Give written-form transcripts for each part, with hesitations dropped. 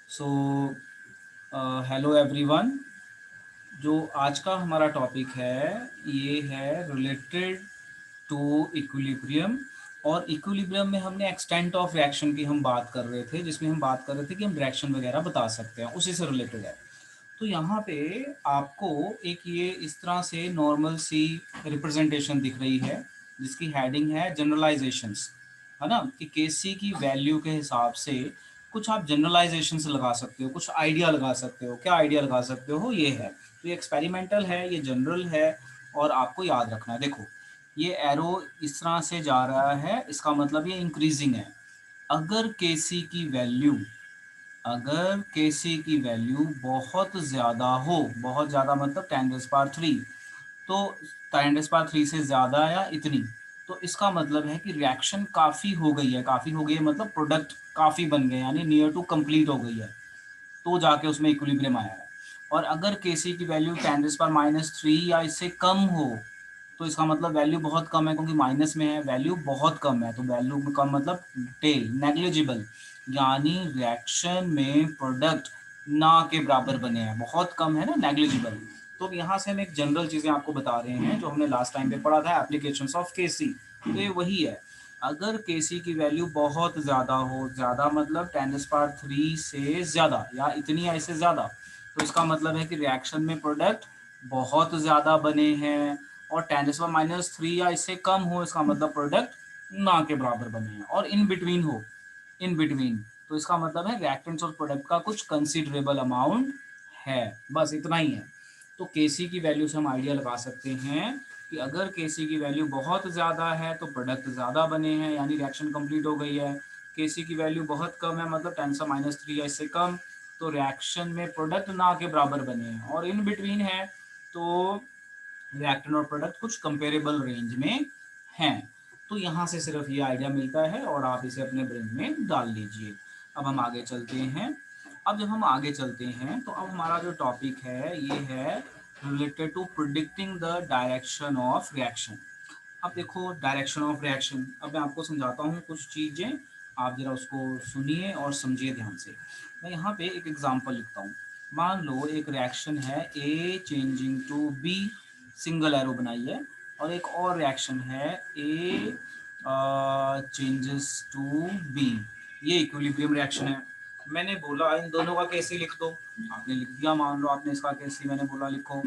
So hello everyone. जो आज का हमारा टॉपिक है ये है रिलेटेड टू इक्विलिब्रियम। और इक्विलिब्रियम में हमने एक्सटेंट ऑफ रिएक्शन की हम बात कर रहे थे, जिसमें हम बात कर रहे थे कि हम रिएक्शन वगैरह बता सकते हैं, उसी से रिलेटेड है। तो यहाँ पे आपको एक ये इस तरह से नॉर्मल सी रिप्रेजेंटेशन दिख रही है, जिसकी हेडिंग है जनरलाइजेशंस, है ना। कि केसी की वैल्यू के हिसाब से कुछ आप जनरलाइजेशंस लगा सकते हो, कुछ आइडिया लगा सकते हो। क्या आइडिया लगा सकते हो ये है। तो ये एक्सपेरिमेंटल है, ये जनरल है, और आपको याद रखना है। देखो, ये एरो इस तरह से जा रहा है, इसका मतलब ये इंक्रीजिंग है। अगर केसी की वैल्यू अगर केसी की वैल्यू बहुत ज़्यादा हो, बहुत ज़्यादा मतलब 10⁻3, तो 10⁻3 से ज़्यादा या इतनी, तो इसका मतलब है कि रिएक्शन काफ़ी हो गई है। काफ़ी हो गई है मतलब प्रोडक्ट काफ़ी बन गए, यानी नियर टू कंप्लीट हो गई है, तो जाके उसमें इक्विलिब्रियम आया है। और अगर केसी की वैल्यू 10⁻³ या इससे कम हो, तो इसका मतलब वैल्यू बहुत कम है, क्योंकि माइनस में है, वैल्यू बहुत कम है। तो वैल्यू कम मतलब टेल नेग्लिजिबल, यानी रिएक्शन में प्रोडक्ट ना के बराबर बने हैं, बहुत कम है ना, नेग्लिजिबल। तो अब यहाँ से हम एक जनरल चीज़ें आपको बता रहे हैं जो हमने लास्ट टाइम पे पढ़ा था, एप्लीकेशंस ऑफ केसी। तो ये वही है। अगर केसी की वैल्यू बहुत ज़्यादा हो, ज़्यादा मतलब 10⁻³ से ज़्यादा या इतनी या इससे ज़्यादा, तो इसका मतलब है कि रिएक्शन में प्रोडक्ट बहुत ज़्यादा बने हैं। और 10⁻³ या इससे कम हो, इसका मतलब प्रोडक्ट ना के बराबर बने हैं। और इन बिटवीन हो, इन बिटवीन, तो इसका मतलब है रिएक्टेंट्स और प्रोडक्ट का कुछ कंसिडरेबल अमाउंट है। बस इतना ही है। तो केसी की वैल्यू से हम आइडिया लगा सकते हैं कि अगर केसी की वैल्यू बहुत ज़्यादा है तो प्रोडक्ट ज़्यादा बने हैं, यानी रिएक्शन कंप्लीट हो गई है। केसी की वैल्यू बहुत कम है, मतलब 10⁻³ या इससे कम, तो रिएक्शन में प्रोडक्ट ना के बराबर बने हैं। और इन बिटवीन है, तो रिएक्टेंट और प्रोडक्ट कुछ कंपेरेबल रेंज में हैं। तो यहाँ से सिर्फ ये आइडिया मिलता है और आप इसे अपने ब्रेन में डाल लीजिए। अब हम आगे चलते हैं। अब जब हम आगे चलते हैं तो अब हमारा जो टॉपिक है ये है related to predicting the direction of reaction. अब देखो, डायरेक्शन ऑफ रिएक्शन, अब मैं आपको समझाता हूँ कुछ चीज़ें, आप जरा उसको सुनिए और समझिए ध्यान से। मैं यहाँ पे एक एग्जांपल लिखता हूँ। मान लो एक रिएक्शन है A changing to B, single arrow बनाई है। और एक और रिएक्शन है ए चेंजेस टू बी, ये इक्विलिब्रियम रिएक्शन है। मैंने बोला इन दोनों का केसी लिख दो, आपने लिख दिया। मान लो आपने इसका केसी, मैंने बोला लिखो,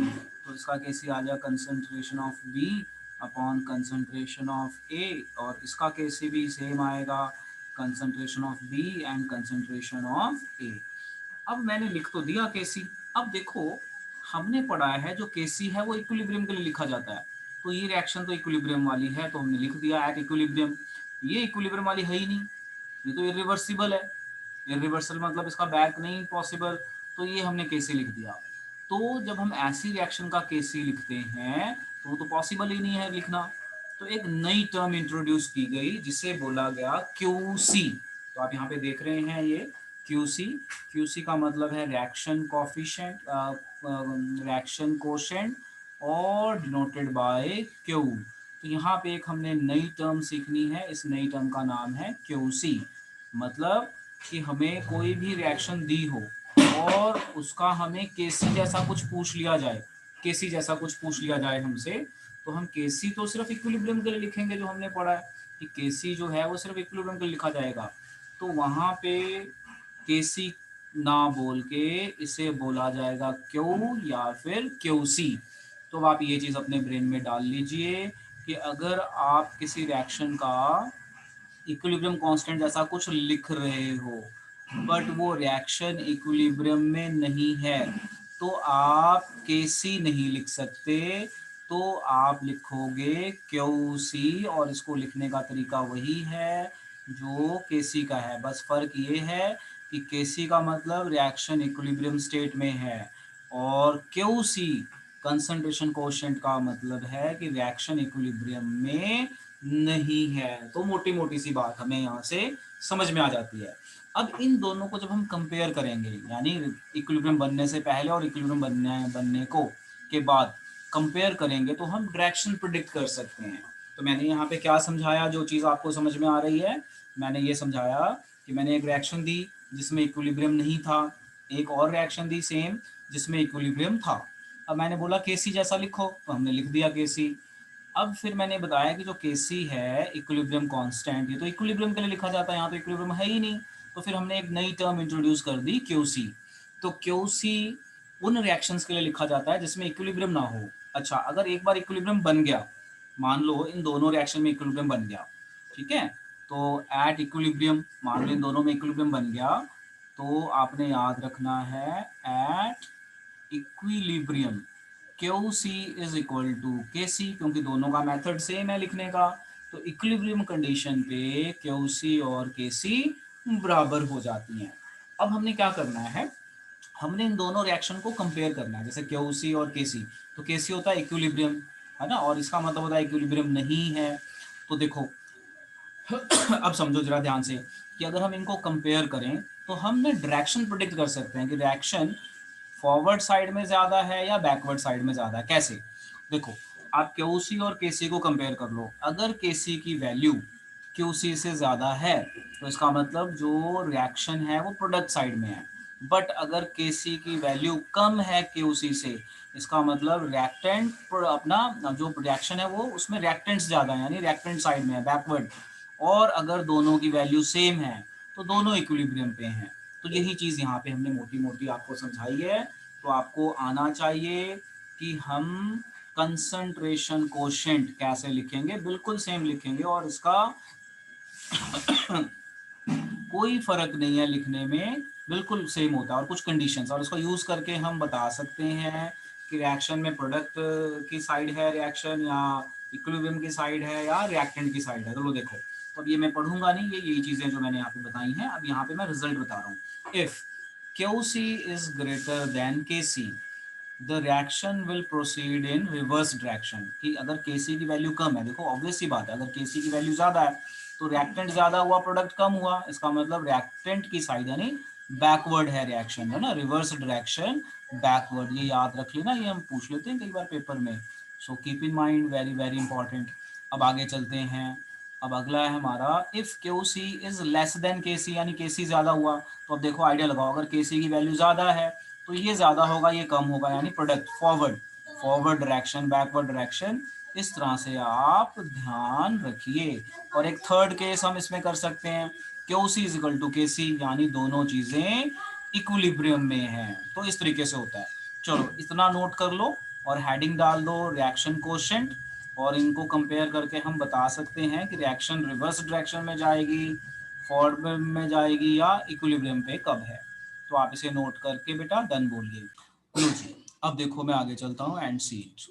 तो इसका केसी आ गया concentration of B upon concentration of A, और इसका केसी भी सेम आएगा, concentration of B and concentration of A. अब मैंने लिख तो दिया केसी। अब देखो, हमने पढ़ा है जो केसी है वो इक्विलिब्रियम के लिए लिखा जाता है। तो ये रिएक्शन तो इक्विलिब्रियम वाली है, तो हमने लिख दिया एट इक्विलिब्रियम। ये इक्विलिब्रियम वाली है ही नहीं, ये तो इरिवर्सिबल है। इरिवर्सल मतलब इसका बैक नहीं पॉसिबल, तो ये हमने केसी लिख दिया। तो जब हम ऐसी रिएक्शन का केसी लिखते हैं तो वो तो पॉसिबल ही नहीं है लिखना। तो एक नई टर्म इंट्रोड्यूस की गई जिसे बोला गया क्यूसी। तो आप यहाँ पे देख रहे हैं ये क्यूसी। क्यूसी का मतलब है रिएक्शन कोफिशिएंट, रिएक्शन कोशेंट, और डिनोटेड बाय क्यू। तो यहाँ पे एक हमने नई टर्म सीखनी है, इस नई टर्म का नाम है क्यूसी। मतलब कि हमें कोई भी रिएक्शन दी हो और उसका हमें केसी जैसा कुछ पूछ लिया जाए, केसी जैसा कुछ पूछ लिया जाए हमसे, तो हम केसी तो सिर्फ इक्विलिब्रियम के लिए लिखेंगे, जो हमने पढ़ा है कि केसी जो है वो सिर्फ इक्विलिब्रियम के लिए लिखा जाएगा। तो वहाँ पे केसी ना बोल के इसे बोला जाएगा क्यू या फिर क्यूसी। तो आप ये चीज़ अपने ब्रेन में डाल लीजिए कि अगर आप किसी रिएक्शन का इक्विलिब्रियम कांस्टेंट जैसा कुछ लिख रहे हो बट वो रिएक्शन इक्विलिब्रियम में नहीं है, तो आप केसी नहीं लिख सकते, तो आप लिखोगे क्यू सी। और इसको लिखने का तरीका वही है जो केसी का है, बस फर्क ये है कि केसी का मतलब रिएक्शन इक्विलिब्रियम स्टेट में है, और क्यू सी कंसंट्रेशन कोशेंट का मतलब है कि रिएक्शन इक्विलिब्रियम में नहीं है। तो मोटी मोटी सी बात हमें यहाँ से समझ में आ जाती है। अब इन दोनों को जब हम कंपेयर करेंगे, यानी इक्विलिब्रियम बनने से पहले और इक्विलिब्रियम बनने को के बाद कंपेयर करेंगे, तो हम डायरेक्शन प्रिडिक्ट कर सकते हैं। तो मैंने यहाँ पे क्या समझाया, जो चीज़ आपको समझ में आ रही है, मैंने ये समझाया कि मैंने एक रिएक्शन दी, जिसमें इक्विलिब्रियम नहीं था, एक और रिएक्शन दी सेम जिसमें इक्विलिब्रियम था। अब मैंने बोला केसी जैसा लिखो, तो हमने लिख दिया केसी। अब फिर मैंने बताया कि जो केसी है इक्विलिब्रियम कांस्टेंट, ये तो इक्विलिब्रियम के लिए लिखा जाता है, यहाँ तो इक्विलिब्रियम है ही नहीं, तो फिर हमने एक नई टर्म इंट्रोड्यूस कर दी क्यूसी। तो क्यूसी उन रिएक्शंस के लिए लिखा जाता है जिसमें इक्विलिब्रियम ना हो। अच्छा, अगर एक बार इक्विलिब्रियम बन गया, मान लो इन दोनों रिएक्शन में इक्विलिब्रियम बन गया, ठीक है, तो एट इक्विलिब्रियम, मान लो इन दोनों में इक्विलिब्रियम बन गया, तो आपने याद रखना है at equilibrium Q C is equal to K C, क्योंकि दोनों का मेथड सेम है लिखने का। तो इक्विलिब्रियम कंडीशन पे क्यू सी और के सी बराबर हो जाती हैं। अब हमने क्या करना है, हमने इन दोनों रिएक्शन को कंपेयर करना है, जैसे क्यू सी और के सी। तो के सी होता है इक्विलिब्रियम, है ना, और इसका मतलब होता है इक्विलिब्रियम नहीं है। तो देखो अब समझो जरा ध्यान से कि अगर हम इनको कंपेयर करें तो हम ना डायरेक्शन प्रेडिक्ट कर सकते हैं कि रिएक्शन फॉरवर्ड साइड में ज़्यादा है या बैकवर्ड साइड में ज़्यादा है। कैसे? देखो, आप क्यूसी और केसी को कंपेयर कर लो। अगर केसी की वैल्यू क्यूसी से ज़्यादा है तो इसका मतलब जो रिएक्शन है वो प्रोडक्ट साइड में है। बट अगर केसी की वैल्यू कम है क्यूसी से, इसका मतलब रिएक्टेंट अपना जो रिएक्शन है वो उसमें रिएक्टेंट्स ज़्यादा है, यानी रिएक्टेंट साइड में है, बैकवर्ड। और अगर दोनों की वैल्यू सेम है तो दोनों इक्विलिब्रियम पे हैं। तो यही चीज़ यहाँ पे हमने मोटी मोटी आपको समझाई है। तो आपको आना चाहिए कि हम कंसंट्रेशन कोशेंट कैसे लिखेंगे, बिल्कुल सेम लिखेंगे, और इसका कोई फर्क नहीं है लिखने में, बिल्कुल सेम होता है। और कुछ कंडीशंस, और इसको यूज़ करके हम बता सकते हैं कि रिएक्शन में प्रोडक्ट की साइड है रिएक्शन, या इक्विलिब्रियम की साइड है, या रिएक्टेंट की साइड है। चलो देखो, तो अब ये मैं पढ़ूंगा नहीं, ये यही चीज़ें जो मैंने यहाँ पे बताई हैं। अब यहाँ पे मैं रिजल्ट बता रहा हूँ। If QC is greater than KC, the reaction will proceed in reverse direction. कि अगर केसी की वैल्यू कम है, देखो ऑब्वियस सी बात है, अगर केसी की वैल्यू ज़्यादा है तो रिएक्टेंट ज़्यादा हुआ, प्रोडक्ट कम हुआ, इसका मतलब रिएक्टेंट की साइड यानी बैकवर्ड है रिएक्शन, है ना, रिवर्स डायरेक्शन बैकवर्ड। ये याद रख लेना, ये हम पूछ लेते हैं कई बार पेपर में। So keep in mind, very very important. अब आगे चलते हैं। अब अगला है हमारा if Q C is less than K C, यानी के सी ज़्यादा हुआ। तो अब देखो आइडिया लगाओ, अगर के सी की वैल्यू ज़्यादा है तो ये ज़्यादा होगा, ये कम होगा, यानी product forward, forward direction, backward direction. इस तरह से आप ध्यान रखिए। और एक थर्ड केस हम इसमें कर सकते हैं, Q C is equal to K C, यानी दोनों चीज़ें इक्विलिब्रियम में हैं। तो इस तरीके से होता है। चलो इतना नोट कर लो और हेडिंग डाल दो रिएक्शन कोशेंट, और इनको कंपेयर करके हम बता सकते हैं कि रिएक्शन रिवर्स डायरेक्शन में जाएगी, फॉरवर्ड में जाएगी, या इक्विलिब्रियम पे कब है। तो आप इसे नोट करके बेटा डन बोलिए। लो जी, अब देखो मैं आगे चलता हूँ एंड सी इट।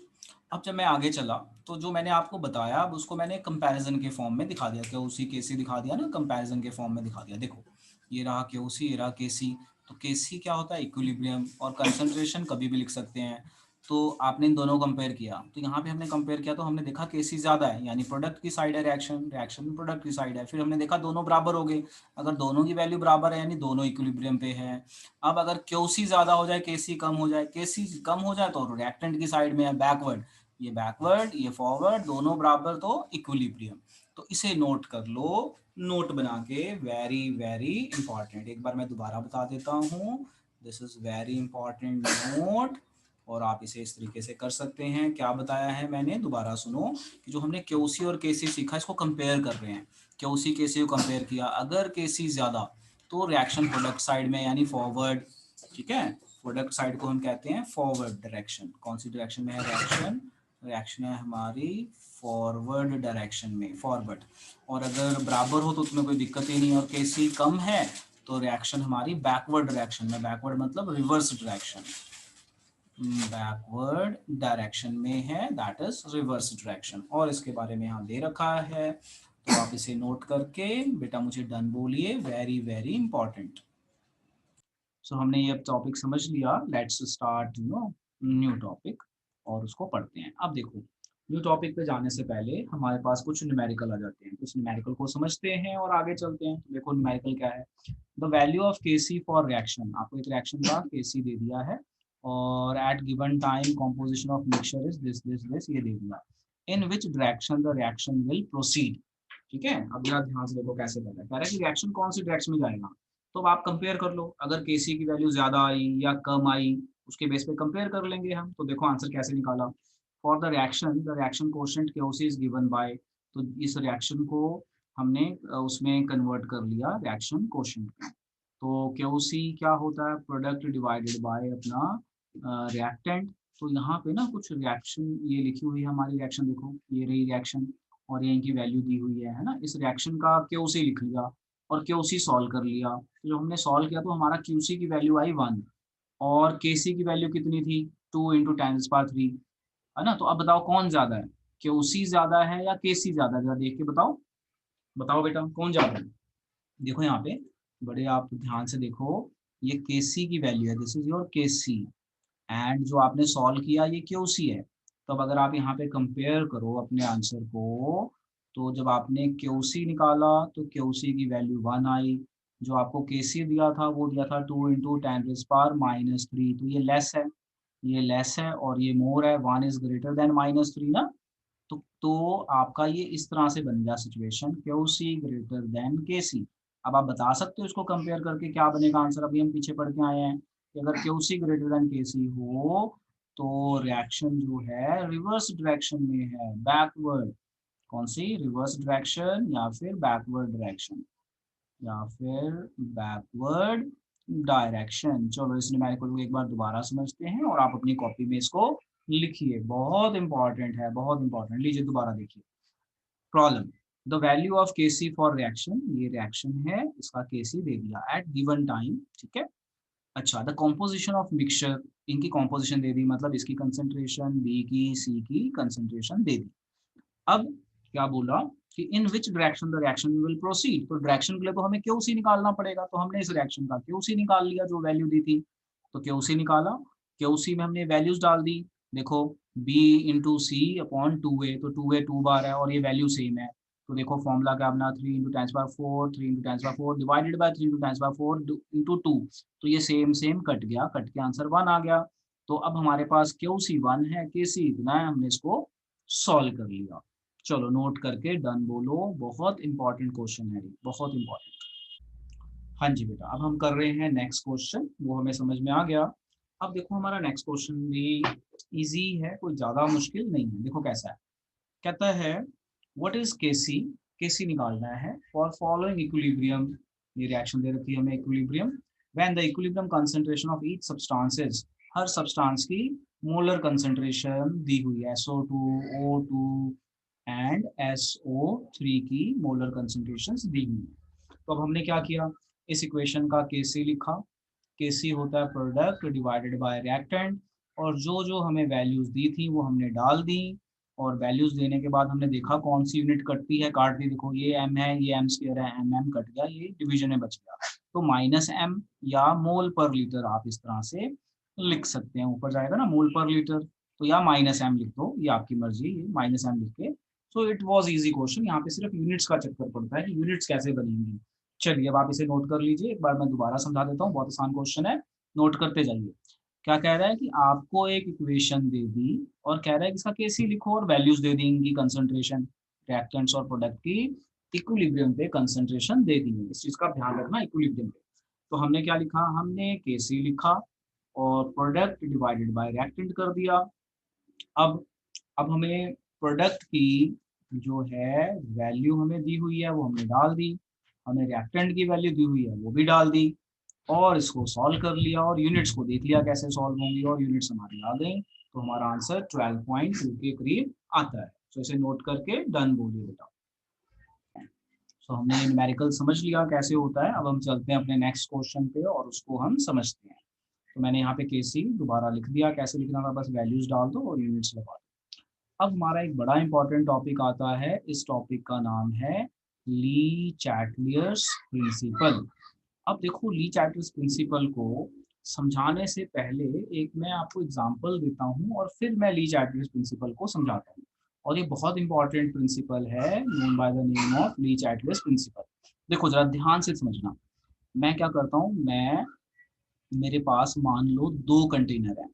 अब जब मैं आगे चला तो जो मैंने आपको बताया अब उसको मैंने कंपैरिजन के फॉर्म में दिखा दिया, क्यूसी केसी दिखा दिया ना, कंपैरिजन के फॉर्म में दिखा दिया। देखो ये रहा क्यूसी, ये रहा केसी। तो केसी क्या होता है, इक्विलिब्रियम, और कंसंट्रेशन कभी भी लिख सकते हैं। तो आपने इन दोनों कंपेयर किया, तो यहाँ पे हमने कंपेयर किया तो हमने देखा केसी ज़्यादा है, यानी प्रोडक्ट की साइड है रिएक्शन, रिएक्शन प्रोडक्ट की साइड है। फिर हमने देखा दोनों बराबर हो गए, अगर दोनों की वैल्यू बराबर है यानी दोनों इक्विलिब्रियम पे है। अब अगर क्यूसी ज़्यादा हो जाए, केसी कम हो जाए, केसी कम हो जाए तो रिएक्टेंट की साइड में है, बैकवर्ड, ये बैकवर्ड ये फॉरवर्ड, दोनों बराबर तो इक्विलिब्रियम। तो इसे नोट कर लो, नोट बना के, वेरी वेरी इंपॉर्टेंट। एक बार मैं दोबारा बता देता हूँ, this is very important note. और आप इसे इस तरीके से कर सकते हैं। क्या बताया है मैंने, दोबारा सुनो, कि जो हमने क्यूसी और केसी सीखा इसको कंपेयर कर रहे हैं। क्यूसी केसी को कंपेयर किया, अगर केसी ज़्यादा तो रिएक्शन प्रोडक्ट साइड में यानी फॉरवर्ड, ठीक है, प्रोडक्ट साइड को हम कहते हैं फॉरवर्ड डायरेक्शन। कौन सी डायरेक्शन में है रिएक्शन, रिएक्शन है हमारी फॉरवर्ड डायरेक्शन में, फॉरवर्ड। और अगर बराबर हो तो उसमें कोई दिक्कत ही नहीं, और केसी कम है तो रिएक्शन हमारी बैकवर्ड डायरेक्शन में, बैकवर्ड मतलब रिवर्स डायरेक्शन, बैकवर्ड डायरेक्शन में है, दैट इज रिवर्स डायरेक्शन। और इसके बारे में यहाँ दे रखा है, तो आप इसे नोट करके बेटा मुझे डन बोलिए, वेरी वेरी इंपॉर्टेंट। सो हमने ये टॉपिक समझ लिया, लेट्स स्टार्ट न्यू टॉपिक, और उसको पढ़ते हैं। अब देखो न्यू टॉपिक पे जाने से पहले हमारे पास कुछ न्यूमेरिकल आ जाते हैं, कुछ न्यूमेरिकल को समझते हैं और आगे चलते हैं। तो देखो न्यूमेरिकल क्या है, the value of KC for reaction, आपको एक रिएक्शन का केसी दे दिया है, और at given time composition of mixture is this this this, ये दे दिया, in which direction the reaction will proceed. ठीक है, अब जरा ध्यान से देखो कैसे पता है, कह रहा है कि रिएक्शन कौन सी डायरेक्शन में जाएगा। तो अब आप कंपेयर कर लो, अगर केसी की वैल्यू ज़्यादा आई या कम आई, उसके बेस पे कंपेयर कर लेंगे हम। तो देखो आंसर कैसे निकाला। For the reaction coefficient QC is given by, तो इस रिएक्शन को हमने उसमें कन्वर्ट कर लिया रिएक्शन कोएफिशिएंट में। तो क्यूसी क्या होता है, प्रोडक्ट डिवाइडेड बाय अपना रिएक्टेंट। तो यहाँ पे ना कुछ रिएक्शन ये लिखी हुई है हमारी रिएक्शन, देखो ये रही रिएक्शन और ये इनकी वैल्यू दी हुई है ना। इस रिएक्शन का क्यूसी लिख लिया और क्यूसी सॉल्व कर लिया। तो जब हमने सॉल्व किया तो हमारा क्यूसी की वैल्यू आई 1 और केसी की वैल्यू कितनी थी, 2 इंटू 10⁻³ है ना। तो अब बताओ कौन ज़्यादा है, क्यूसी ज़्यादा है या केसी ज़्यादा है, जरा देख के बताओ। बताओ बेटा कौन ज़्यादा है। देखो यहाँ पे बड़े आप ध्यान से देखो, ये केसी की वैल्यू है, this is your KC, and जो आपने सॉल्व किया ये क्यूसी है। तो अब अगर आप यहाँ पे कंपेयर करो अपने आंसर को, तो जब आपने क्यूसी निकाला तो क्यूसी की वैल्यू 1 आई, जो आपको केसी दिया था वो दिया था 2 इंटू 10⁻³ तो ये लेस है और ये मोर है, 1 इज ग्रेटर देन -3 ना। तो आपका ये इस तरह से बन गया सिचुएशन, क्यूसी ग्रेटर देन केसी। अब आप बता सकते हो इसको कंपेयर करके क्या बनेगा आंसर, अभी हम पीछे पढ़ के आए हैं कि अगर क्यूसी ग्रेटर देन केसी हो तो रिएक्शन जो है रिवर्स डायरेक्शन में है, बैकवर्ड। कौन सी, रिवर्स डायरेक्शन या फिर बैकवर्ड डायरेक्शन, या फिर बैकवर्ड डायरेक्शन। चलो इस न्यूमेरिकल को एक बार दोबारा समझते हैं और आप अपनी कॉपी में इसको लिखिए, बहुत इंपॉर्टेंट है, बहुत इंपॉर्टेंट। लीजिए दोबारा देखिए problem. The value of KC for reaction, ये रिएक्शन है, इसका केसी दे दिया एट गिवन टाइम, ठीक है। अच्छा, द कॉम्पोजिशन ऑफ मिक्सचर, इनकी कॉम्पोजिशन दे दी, मतलब इसकी कंसंट्रेशन, बी की सी की कंसंट्रेशन दे दी। अब क्या बोला कि in which direction the reaction will proceed, तो डायरेक्शन के लिए तो हमें क्यूसी निकालना पड़ेगा, तो हमने इस रिएक्शन का क्यूसी निकाल लिया जो वैल्यू दी थी। तो क्यूसी निकाला, क्यूसी में हमने वैल्यूज डाल दी, देखो बी इंटू सी अपॉन 2a, तो 2a 2 बार है और ये वैल्यू सेम है। तो देखो फॉर्मूला क्या अपना 3 into 10⁻⁴ 3 into 10⁻⁴ divided by 3 into 10⁻⁴ into 2, तो ये सेम सेम कट गया, कट के आंसर 1 आ गया। तो अब हमारे पास क्यूसी 1 है, केसी इतना है, हमने इसको सॉल्व कर लिया। चलो नोट करके डन बोलो, बहुत इंपॉर्टेंट क्वेश्चन है ये, बहुत इंपॉर्टेंट। हाँ जी बेटा, अब हम कर रहे हैं नेक्स्ट क्वेश्चन, वो हमें समझ में आ गया। अब देखो हमारा नेक्स्ट क्वेश्चन भी इजी है, कोई ज़्यादा मुश्किल नहीं है। देखो कैसा है, कहता है व्हाट इज केसी, केसी निकालना है फॉर फॉलोइंग इक्विलिब्रियम। ये रिएक्शन दे रखी है हमें equilibrium, when the equilibrium concentration of each substances, her substance की मोलर कंसंट्रेशन दी हुई है, SO2 O2 एंड SO3 की मोलर कंसंट्रेशंस दी हुई है। तो अब हमने क्या किया, इस इक्वेशन का केसी लिखा, केसी होता है प्रोडक्ट डिवाइडेड बाय रिएक्टेंट, और जो जो हमें वैल्यूज दी थी वो हमने डाल दी, और वैल्यूज देने के बाद हमने देखा कौन सी यूनिट कटती है, काट दी, देखो ये m है, ये m² है, m कट गया, ये डिवीजन में बच गया। तो -m या मोल पर लीटर आप इस तरह से लिख सकते हैं, ऊपर जाएगा ना मोल पर लीटर, तो या -m लिख दो, ये आपकी मर्जी, ये -m लिख के। So it was easy question, यहाँ पे सिर्फ यूनिट्स का चक्कर पड़ता है कि यूनिट्स कैसे बनेंगी। चलिए अब आप इसे नोट कर लीजिए, एक बार मैं दोबारा समझा देता हूँ, बहुत आसान क्वेश्चन है, नोट करते जाइए। क्या कह रहा है कि आपको एक इक्वेशन दे दी और कह रहा है कि इसका केसी लिखो और वैल्यूज दे दी इनकी कंसंट्रेशन, रिएक्टेंट्स और प्रोडक्ट की इक्विलिब्रियम पे कंसंट्रेशन दे दी है, इस चीज का ध्यान रखना इक्विलिब्रियम पे। तो हमने क्या लिखा, हमने केसी लिखा और प्रोडक्ट डिवाइडेड बाय रिएक्टेंट कर दिया। अब अब हमें प्रोडक्ट की जो है वैल्यू हमें दी हुई है वो हमने डाल दी, हमें रिएक्टेंट की वैल्यू दी हुई है वो भी डाल दी, और इसको सॉल्व कर लिया और यूनिट्स को देख लिया कैसे सॉल्व होंगी और यूनिट्स हमारी आ गई। तो हमारा आंसर 12.2 के करीब आता है। तो इसे नोट करके डन बोलिए बेटा। तो हमने न्यूमेरिकल समझ लिया कैसे होता है, अब हम चलते हैं अपने नेक्स्ट क्वेश्चन पे और उसको हम समझते हैं। तो मैंने यहाँ पे केसी दोबारा लिख दिया, कैसे लिखना था, बस वैल्यूज डाल दो और यूनिट्स लगा दो। अब हमारा एक बड़ा इंपॉर्टेंट टॉपिक आता है, इस टॉपिक का नाम है ली चैटलियर्स प्रिंसिपल। अब देखो ली चैटलियर्स प्रिंसिपल को समझाने से पहले एक मैं आपको एग्जांपल देता हूँ और फिर मैं ली चैटलियर्स प्रिंसिपल को समझाता हूँ। और ये बहुत इंपॉर्टेंट प्रिंसिपल है, known by the name of Le Chatelier's principle. देखो जरा ध्यान से समझना, मैं क्या करता हूँ, मैं मेरे पास मान लो 2 कंटेनर है,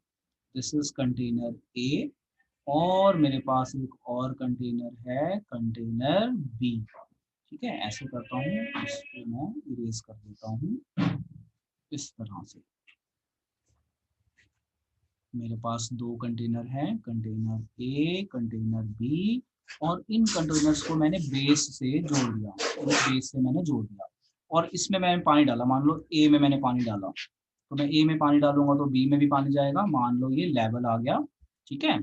दिस इज कंटेनर ए और मेरे पास एक और कंटेनर है, कंटेनर बी। ठीक है, ऐसे करता हूँ, इसको मैं इरेज कर देता हूँ इस तरह से। मेरे पास दो कंटेनर हैं, कंटेनर ए, कंटेनर बी, और इन कंटेनर्स को मैंने बेस से जोड़ दिया, बेस से मैंने जोड़ दिया, और इसमें मैंने पानी डाला। मान लो ए में मैंने पानी डाला, तो मैं ए में पानी डालूंगा तो बी में भी पानी जाएगा। मान लो ये लेवल आ गया, ठीक है,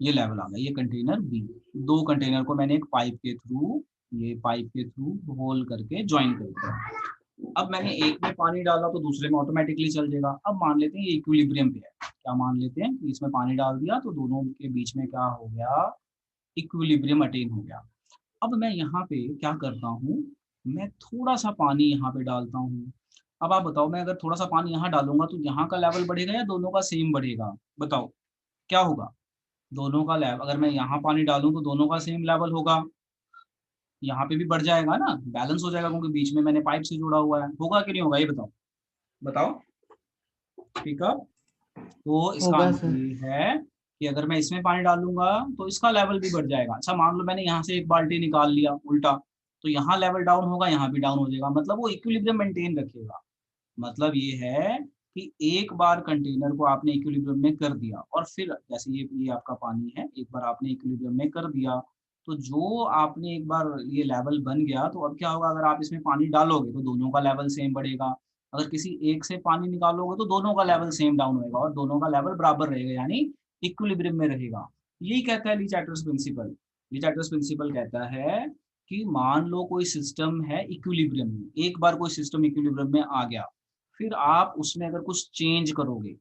ये लेवल आ गया, ये कंटेनर बी। दो कंटेनर को मैंने एक पाइप के थ्रू, ये पाइप के थ्रू होल करके ज्वाइन कर दिया। अब मैंने एक में पानी डाला तो दूसरे में ऑटोमेटिकली चल जाएगा। अब मान लेते हैं ये इक्विलिब्रियम पे है, क्या मान लेते हैं कि इसमें पानी डाल दिया तो दोनों के बीच में क्या हो गया, इक्विलिब्रियम अटेन हो गया। अब मैं यहाँ पे क्या करता हूँ, मैं थोड़ा सा पानी यहाँ पे डालता हूँ। अब आप बताओ, मैं अगर थोड़ा सा पानी यहाँ डालूंगा तो यहाँ का लेवल बढ़ेगा या दोनों का सेम बढ़ेगा? बताओ क्या होगा? दोनों का लेवल, अगर मैं यहाँ पानी डालूं तो दोनों का सेम लेवल होगा, यहाँ पे भी बढ़ जाएगा ना, बैलेंस हो जाएगा, क्योंकि बीच में मैंने पाइप से जुड़ा हुआ है। होगा कि नहीं होगा, ये बताओ, बताओ। ठीक है, तो इसका होगा आंसर सर। ये है कि अगर मैं इसमें पानी डालूंगा तो इसका लेवल भी बढ़ जाएगा। अच्छा, मान लो मैंने यहाँ से एक बाल्टी निकाल लिया उल्टा, तो यहाँ लेवल डाउन होगा, यहाँ भी डाउन हो जाएगा, मतलब वो इक्विलिब्रियम मेंटेन रखेगा। मतलब ये है कि एक बार कंटेनर को आपने इक्विलिब्रियम में कर दिया, और फिर जैसे ये आपका पानी है, एक बार आपने इक्विलिब्रियम में कर दिया, तो जो आपने एक बार ये लेवल बन गया, तो अब क्या होगा, अगर आप इसमें पानी डालोगे तो दोनों का लेवल सेम बढ़ेगा। अगर किसी एक से पानी निकालोगे तो दोनों का लेवल सेम डाउन होएगा, और दोनों का लेवल बराबर रहेगा, यानी इक्विलिब्रियम में रहेगा। यही कहता है ली चार्टर्स प्रिंसिपल। ली चार्टर्स प्रिंसिपल कहता है कि मान लो कोई सिस्टम है इक्विलिब्रियम में, एक बार कोई सिस्टम इक्विलिब्रियम में आ गया, फिर आप उसमें अगर कुछ चेंज करोगे,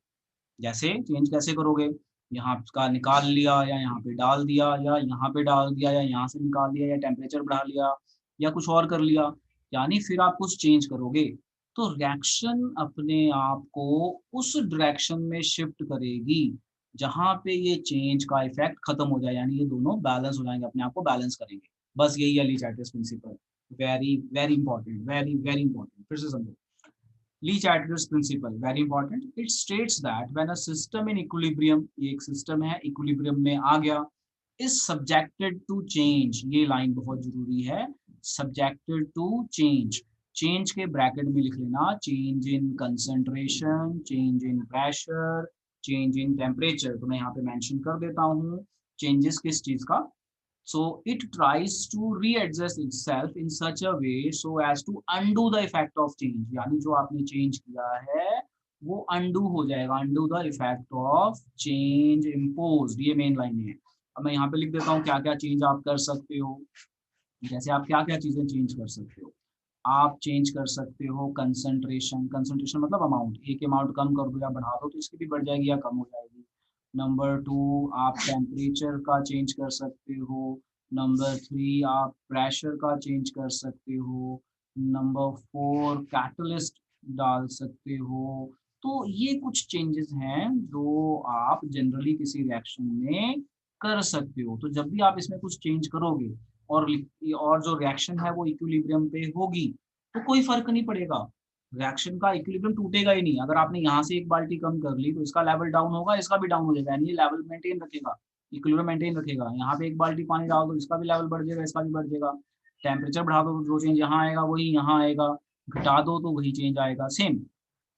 जैसे चेंज कैसे करोगे, यहाँ का निकाल लिया या यहाँ पे डाल दिया, या यहाँ पे डाल दिया या यहाँ से निकाल लिया, या टेम्परेचर बढ़ा लिया या कुछ और कर लिया, यानी फिर आप कुछ चेंज करोगे, तो रिएक्शन अपने आप को उस डायरेक्शन में शिफ्ट करेगी जहाँ पे ये चेंज का इफेक्ट खत्म हो जाए, यानी ये दोनों बैलेंस हो जाएंगे, अपने आप को बैलेंस करेंगे। बस यही है Le Chatelier's principle. Very very important, very very important, फिर से समझो। Lee Chatter's principle, very important. It states that when a system in equilibrium, ये एक system है equilibrium में आ गया, is subjected to change, ये line बहुत जरूरी है, subjected to change, change के bracket में लिख लेना, change in concentration, change in pressure, change in temperature, तो मैं यहाँ पे mention कर देता हूँ changes किस चीज का। So it tries to readjust itself in such a way so as to undo the effect of change, यानी जो आपने change किया है वो undo हो जाएगा, undo the effect of change imposed, ये मेन लाइन है। अब मैं यहाँ पे लिख देता हूँ क्या क्या चेंज आप कर सकते हो। जैसे आप क्या क्या चीजें चेंज कर सकते हो, आप चेंज कर सकते हो कंसंट्रेशन, कंसंट्रेशन मतलब अमाउंट, एक अमाउंट कम कर दो या बढ़ा दो तो इसकी भी बढ़ जाएगी या कम हो जाएगी। नंबर टू, आप टेम्परेचर का चेंज कर सकते हो। नंबर थ्री, आप प्रेशर का चेंज कर सकते हो। नंबर फोर, कैटलिस्ट डाल सकते हो। तो ये कुछ चेंजेस हैं जो आप जनरली किसी रिएक्शन में कर सकते हो। तो जब भी आप इसमें कुछ चेंज करोगे और जो रिएक्शन है वो इक्विलिब्रियम पे होगी, तो कोई फर्क नहीं पड़ेगा, रिएक्शन का इक्विलिब्रियम टूटेगा ही नहीं। अगर आपने यहाँ से एक बाल्टी कम कर ली तो इसका लेवल डाउन होगा, इसका भी डाउन हो जाएगा, यानी ये लेवल मेंटेन रखेगा, इक्विलिब्रियम मेंटेन रखेगा। यहाँ पे एक बाल्टी पानी डाल दो, इसका भी लेवल बढ़ जाएगा, इसका भी बढ़ जाएगा। टेम्परेचर बढ़ा दो तो जो चेंज यहाँ आएगा वही यहाँ आएगा, घटा दो तो वही चेंज आएगा, सेम।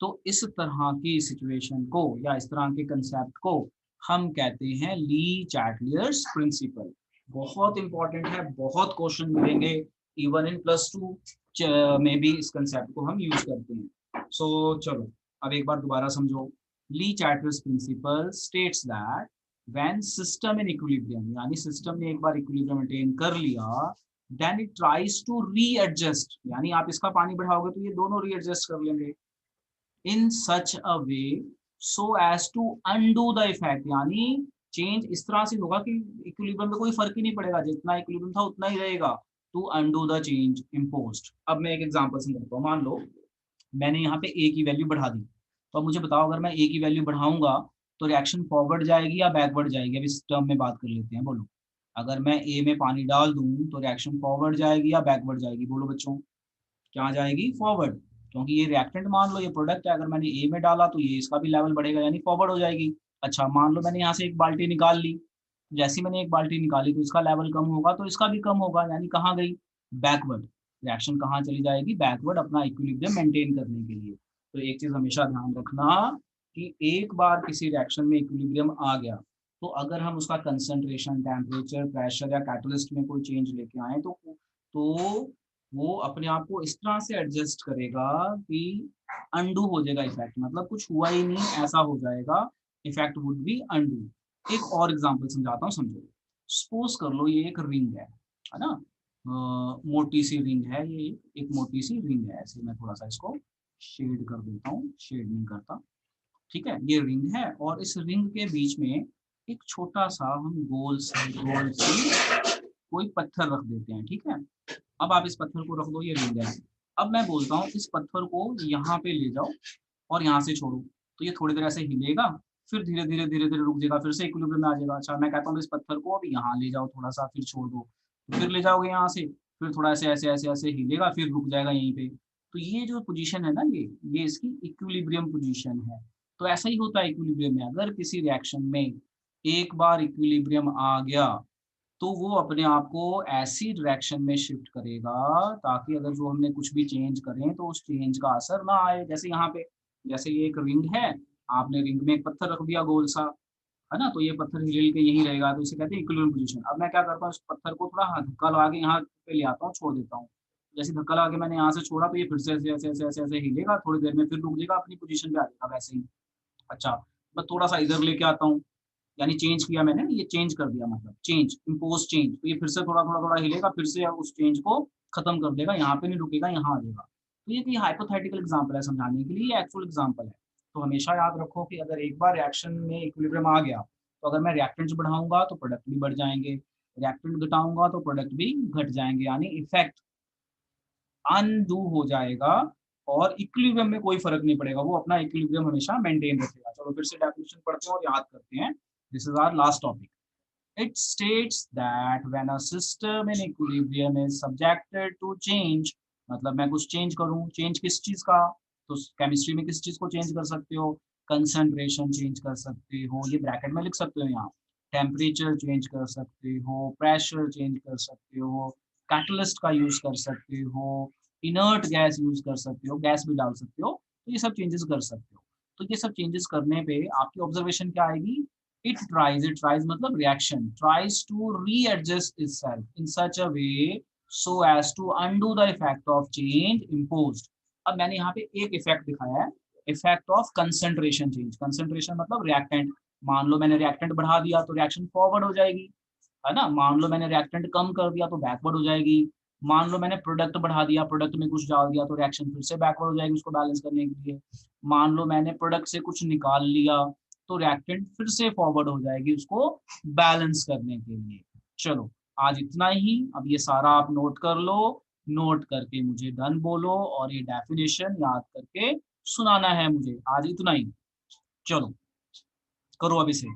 तो इस तरह की सिचुएशन को या इस तरह के कंसेप्ट को हम कहते हैं ली चैटलियर्स प्रिंसिपल। बहुत इंपॉर्टेंट है, बहुत क्वेश्चन मिलेंगे, इवन इन +2 में भी इस कंसेप्ट को हम यूज करते हैं। सो चलो अब एक बार दोबारा समझो। Le Chatelier's principle states that when system in equilibrium, यानी सिस्टम ने एक बार इक्विलिब्रियम अटेन कर लिया, then it tries to readjust, यानी आप इसका पानी बढ़ाओगे तो ये दोनों रीएडजस्ट कर लेंगे in such a way so as to undo the effect, यानी चेंज इस तरह से होगा कि इक्विलिब्रियम में कोई फर्क ही नहीं पड़ेगा, जितना इक्विलिब्रियम था उतना ही रहेगा, to undo the change imposed. अब मैं एक एग्जांपल समझाता हूँ। मान लो मैंने यहाँ पे ए की वैल्यू बढ़ा दी, तो अब मुझे बताओ अगर मैं ए की वैल्यू बढ़ाऊंगा तो रिएक्शन फॉरवर्ड जाएगी या बैकवर्ड जाएगी? अब इस टर्म में बात कर लेते हैं, बोलो। अगर मैं ए में पानी डाल दूं तो रिएक्शन फॉरवर्ड जाएगी या बैकवर्ड जाएगी? बोलो बच्चों, क्या जाएगी? फॉरवर्ड, क्योंकि ये रिएक्टेंट मान लो ये प्रोडक्ट है, अगर मैंने ए में डाला तो ये इसका भी लेवल बढ़ेगा, यानी फॉरवर्ड हो जाएगी। अच्छा, मान लो मैंने यहाँ से एक बाल्टी निकाल ली, जैसे मैंने एक बाल्टी निकाली तो इसका लेवल कम होगा तो इसका भी कम होगा, यानी कहाँ गई? बैकवर्ड। रिएक्शन कहाँ चली जाएगी, बैकवर्ड अपना इक्विलिब्रियम मेंटेन करने के लिए। तो एक चीज हमेशा ध्यान रखना कि एक बार किसी रिएक्शन में इक्विलिब्रियम आ गया, तो अगर हम उसका कंसंट्रेशन, टेम्परेचर, प्रेशर या कैटलिस्ट में कोई चेंज लेके आए तो वो अपने आप को इस तरह से एडजस्ट करेगा कि अनडू हो जाएगा इफेक्ट, मतलब कुछ हुआ ही नहीं ऐसा हो जाएगा, इफेक्ट वुड बी अनडू। एक और एग्जांपल समझाता हूँ, समझो। सपोज कर लो ये एक रिंग है ना, मोटी सी रिंग है ये, एक मोटी सी रिंग है। ऐसे मैं थोड़ा सा इसको शेड कर देता हूँ, शेड नहीं करता, ठीक है। ये रिंग है और इस रिंग के बीच में एक छोटा सा हम गोल सी कोई पत्थर रख देते हैं, ठीक है। अब आप इस पत्थर को रख दो, ये रिंग है। अब मैं बोलता हूँ इस पत्थर को यहाँ पे ले जाओ और यहाँ से छोड़ो, तो ये थोड़ी देर ऐसे हिलेगा, फिर धीरे धीरे रुक जाएगा, फिर से इक्विलिब्रियम में आ जाएगा। अच्छा, मैं कहता हूँ इस पत्थर को अब यहाँ ले जाओ थोड़ा सा, फिर छोड़ दो, फिर ले जाओगे यहाँ से, फिर थोड़ा ऐसे ऐसे ऐसे ऐसे हिलेगा, फिर रुक जाएगा यहीं पे। तो ये जो पोजीशन है ना, ये इसकी इक्विलिब्रियम पोजीशन है। तो ऐसा ही होता है इक्विलिब्रियम में, अगर किसी रिएक्शन में एक बार इक्विलिब्रियम आ गया तो वो अपने आप को ऐसी डायरेक्शन में शिफ्ट करेगा ताकि अगर जो हमने कुछ भी चेंज करें तो उस चेंज का असर ना आए। जैसे यहाँ पे, जैसे ये एक रिंग है, आपने रिंग में एक पत्थर रख दिया गोल सा, है ना, तो ये पत्थर हिल के यहीं रहेगा, तो इसे कहते हैं इक्विलिब्रियम पोजीशन। अब मैं क्या करता हूँ, इस पत्थर को थोड़ा धक्का लगा के यहाँ पे ले आता हूँ, छोड़ देता हूँ। जैसे धक्का लगा के मैंने यहाँ से छोड़ा तो ये फिर से ऐसे ऐसे ऐसे ऐसे ऐसे हिलेगा, थोड़ी देर में फिर रुक जाएगा, अपनी पोजीशन पे आ जाएगा वैसे ही। अच्छा, मैं थोड़ा सा इधर लेके आता हूँ, यानी चेंज किया मैंने, ये चेंज कर दिया, मतलब चेंज, इम्पोज चेंज, तो ये फिर से थोड़ा हिलेगा, फिर से उस चेंज को खत्म कर देगा, यहाँ पे नहीं रुकेगा, यहाँ आ जाएगा। तो ये कोई हाइपोथेटिकल एग्जांपल है समझाने के लिए, ये एक्चुअल एग्जांपल है। तो हमेशा याद रखो कि अगर एक बार रिएक्शन में इक्विलिब्रियम आ गया, तो अगर मैं रिएक्टेंट्स बढ़ाऊंगा तो प्रोडक्ट भी बढ़ जाएंगे, रिएक्टेंट घटाऊंगा तो प्रोडक्ट भी घट जाएंगे, यानी इफेक्ट अनडू हो जाएगा और इक्विलिब्रियम में कोई फर्क नहीं पड़ेगा, वो अपना इक्विलिब्रियम हमेशा मेंटेन रखेगा। चलो फिर से डेफिनेशन पढ़ते हैं और याद करते हैं। This is our last topic. It states that when a system in equilibrium is subjected to change, मतलब मैं कुछ चेंज करूं, चेंज किस चीज का, तो केमिस्ट्री में किस चीज को चेंज कर सकते हो, कंसंट्रेशन चेंज कर सकते हो, ये ब्रैकेट में लिख सकते हो यहाँ, टेम्परेचर चेंज कर सकते हो, प्रेशर चेंज कर सकते हो, कैटलिस्ट का यूज कर सकते हो, इनर्ट गैस यूज कर सकते हो, गैस भी डाल सकते हो, तो ये सब चेंजेस कर सकते हो। तो ये सब चेंजेस करने पे आपकी ऑब्जर्वेशन क्या आएगी, it tries मतलब reaction tries to readjust itself in such a way so as to undo the effect of change imposed। अब मैंने यहाँ पे एक इफेक्ट दिखाया है, effect of concentration change. Concentration मतलब रिएक्टेंट, मान लो मैंने रिएक्टेंट बढ़ा दिया तो रिएक्शन फॉरवर्ड हो जाएगी, है ना। मान लो मैंने रिएक्टेंट कम कर दिया तो बैकवर्ड हो जाएगी। मान लो मैंने प्रोडक्ट बढ़ा दिया, प्रोडक्ट में कुछ डाल दिया तो रिएक्शन फिर से बैकवर्ड हो जाएगी उसको बैलेंस करने के लिए। मान लो मैंने प्रोडक्ट से कुछ निकाल लिया तो रिएक्टेंट फिर से फॉरवर्ड हो जाएगी उसको बैलेंस करने के लिए। चलो आज इतना ही, अब ये सारा आप नोट कर लो, नोट करके मुझे डन बोलो और ये डेफिनेशन याद करके सुनाना है मुझे। आज इतना ही, चलो करो अभी से।